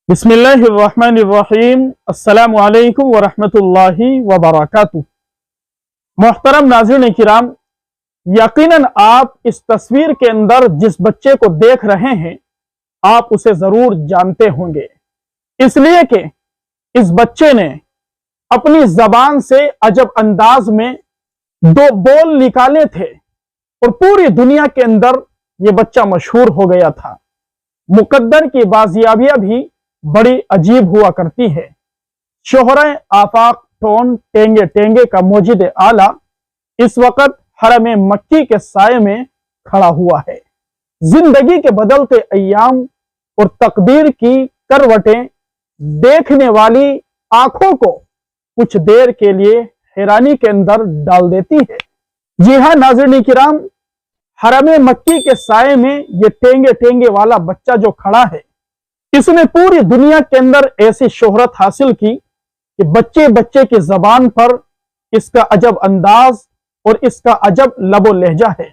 बिस्मिल्लाहिर्रहमानिर्रहीम। अस्सलामु अलैकुम वरहमतुल्लाहि वबरकातुहू। मोहतरम नाज़रीन किराम, यकीनन आप इस तस्वीर के अंदर जिस बच्चे को देख रहे हैं आप उसे जरूर जानते होंगे, इसलिए कि इस बच्चे ने अपनी जबान से अजब अंदाज में दो बोल निकाले थे और पूरी दुनिया के अंदर यह बच्चा मशहूर हो गया था। मुकद्दर की बाजियाबियां भी बड़ी अजीब हुआ करती है। शोहरे आफाक टोन टेंगे टेंगे का मोजिद आला इस वक्त हरम मक्की के साये में खड़ा हुआ है। जिंदगी के बदलते अय्याम और तकदीर की करवटें देखने वाली आंखों को कुछ देर के लिए हैरानी के अंदर डाल देती है। जी हाँ नाज़रीन किराम, हरम मक्की के साये में ये टेंगे टेंगे वाला बच्चा जो खड़ा है, इसने पूरी दुनिया के अंदर ऐसी शोहरत हासिल की कि बच्चे बच्चे की जबान पर इसका अजब अंदाज और इसका अजब लबो लहजा है।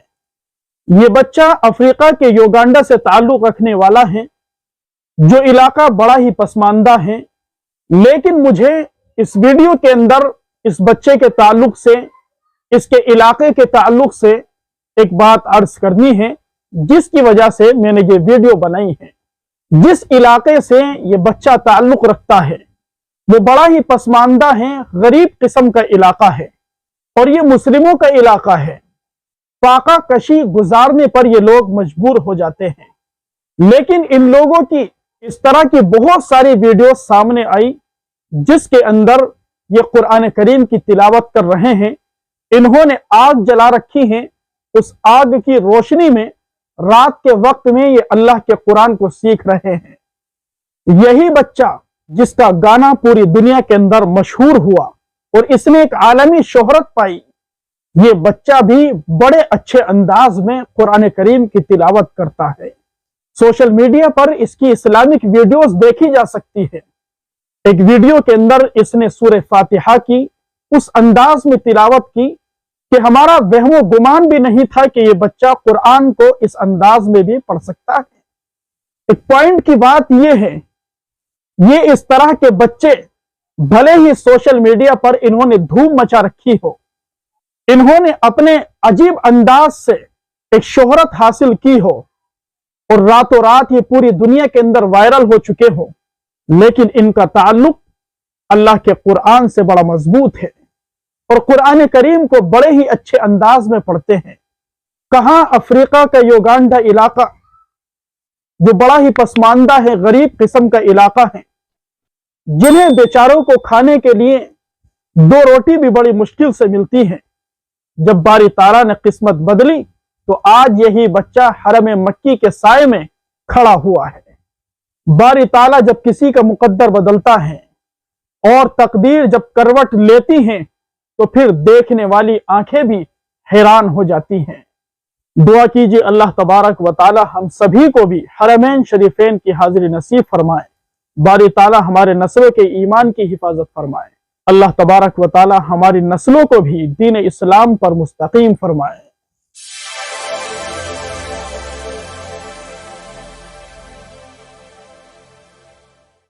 ये बच्चा अफ्रीका के युगांडा से ताल्लुक रखने वाला है, जो इलाका बड़ा ही पसमानदा है। लेकिन मुझे इस वीडियो के अंदर इस बच्चे के ताल्लुक से, इसके इलाके के ताल्लुक से एक बात अर्ज करनी है, जिसकी वजह से मैंने ये वीडियो बनाई है। जिस इलाके से ये बच्चा ताल्लुक रखता है वो बड़ा ही पसमानदा है, गरीब किस्म का इलाका है और ये मुस्लिमों का इलाका है। फाका कशी गुजारने पर ये लोग मजबूर हो जाते हैं। लेकिन इन लोगों की इस तरह की बहुत सारी वीडियो सामने आई जिसके अंदर ये कुरान करीम की तिलावत कर रहे हैं। इन्होंने आग जला रखी है, उस आग की रोशनी में रात के वक्त में ये अल्लाह के कुरान को सीख रहे हैं। यही बच्चा जिसका गाना पूरी दुनिया के अंदर मशहूर हुआ और इसने एक आलमी शोहरत पाई, ये बच्चा भी बड़े अच्छे अंदाज में कुरान करीम की तिलावत करता है। सोशल मीडिया पर इसकी इस्लामिक वीडियोस देखी जा सकती है। एक वीडियो के अंदर इसने सूरह फातिहा की उस अंदाज में तिलावत की कि हमारा वहमो गुमान भी नहीं था कि ये बच्चा कुरान को इस अंदाज में भी पढ़ सकता है। एक पॉइंट की बात यह है, ये इस तरह के बच्चे भले ही सोशल मीडिया पर इन्होंने धूम मचा रखी हो, इन्होंने अपने अजीब अंदाज से एक शोहरत हासिल की हो और रातों रात ये पूरी दुनिया के अंदर वायरल हो चुके हो, लेकिन इनका ताल्लुक अल्लाह के कुरान से बड़ा मजबूत है और कुरान करीम को बड़े ही अच्छे अंदाज में पढ़ते हैं। कहां अफ्रीका का युगांडा इलाका जो बड़ा ही पसमानदा है, गरीब किस्म का इलाका है, जिन्हें बेचारों को खाने के लिए दो रोटी भी बड़ी मुश्किल से मिलती है। जब बारी ताला ने किस्मत बदली तो आज यही बच्चा हरम मक्की के साये में खड़ा हुआ है। बारी ताला जब किसी का मुकद्दर बदलता है और तकदीर जब करवट लेती हैं तो फिर देखने वाली आंखें भी हैरान हो जाती हैं। दुआ कीजिए अल्लाह तबारक व ताला हम सभी को भी हरमैन शरीफैन की हाजिरी नसीब फरमाए। बारी ताला हमारे नस्लों के ईमान की हिफाजत फरमाए। अल्लाह तबारक व ताला हमारी नस्लों को भी दीन इस्लाम पर मुस्तकीम फरमाए।